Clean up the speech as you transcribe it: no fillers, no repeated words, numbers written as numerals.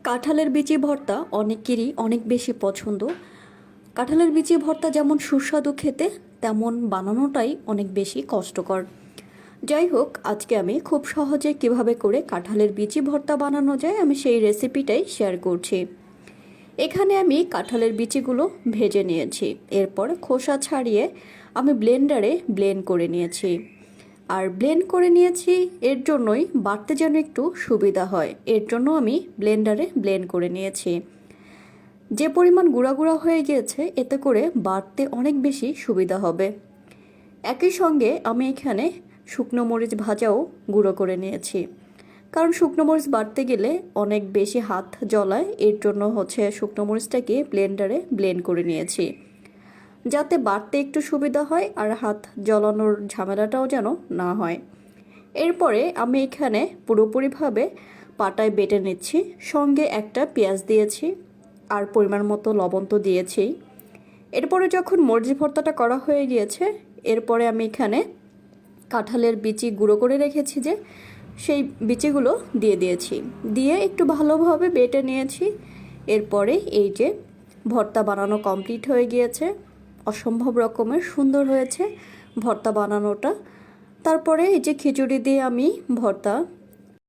কাঁঠালের বিচি ভর্তা অনেকেরই অনেক বেশি পছন্দ। কাঁঠালের বিচি ভর্তা যেমন সুস্বাদু খেতে, তেমন বানানোটাই অনেক বেশি কষ্টকর। যাই হোক, আজকে আমি খুব সহজে কিভাবে করে কাঁঠালের বিচি ভর্তা বানানো যায় আমি সেই রেসিপিটাই শেয়ার করছি। এখানে আমি কাঁঠালের বিচিগুলো ভেজে নিয়েছি, এরপর খোসা ছাড়িয়ে আমি ব্লেন্ডারে ব্লেন্ড করে নিয়েছি। আর ব্লেন্ড করে নিয়েছি এর জন্যই বাটতে যেন একটু সুবিধা হয়, এর জন্য আমি ব্লেন্ডারে ব্লেন্ড করে নিয়েছি। যে পরিমাণ গুঁড়া গুঁড়া হয়ে গিয়েছে, এতে করে বাটতে অনেক বেশি সুবিধা হবে। একই সঙ্গে আমি এখানে শুকনো মরিচ ভাজাও গুঁড়ো করে নিয়েছি, কারণ শুকনো মরিচ বাটতে গেলে অনেক বেশি হাত জ্বলায়, এর জন্য শুকনো মরিচটাকে ব্লেন্ডারে ব্লেন্ড করে নিয়েছি, যাতে বাটতে একটু সুবিধা হয় আর হাত জ্বলানোর ঝামেলাটাও যেন না হয়। এরপরে আমি এখানে পুরোপুরিভাবে পাটায় বেটে নিচ্ছি, সঙ্গে একটা পেঁয়াজ দিয়েছি আর পরিমাণ মতো লবণ তো দিয়েছি। এরপরে যখন মরিচ ভর্তাটা করা হয়ে গিয়েছে, এরপরে আমি এখানে কাঁঠালের বিচি গুঁড়ো করে রেখেছি যে, সেই বিচিগুলো দিয়ে দিয়েছি, দিয়ে একটু ভালোভাবে বেটে নিয়েছি। এরপরে এই যে ভর্তা বানানো কমপ্লিট হয়ে গিয়েছে, অসম্ভব রকমের সুন্দর হয়েছে ভর্তা বানানোটা। তারপরে এই যে খিচুড়ি দিয়ে আমি ভর্তা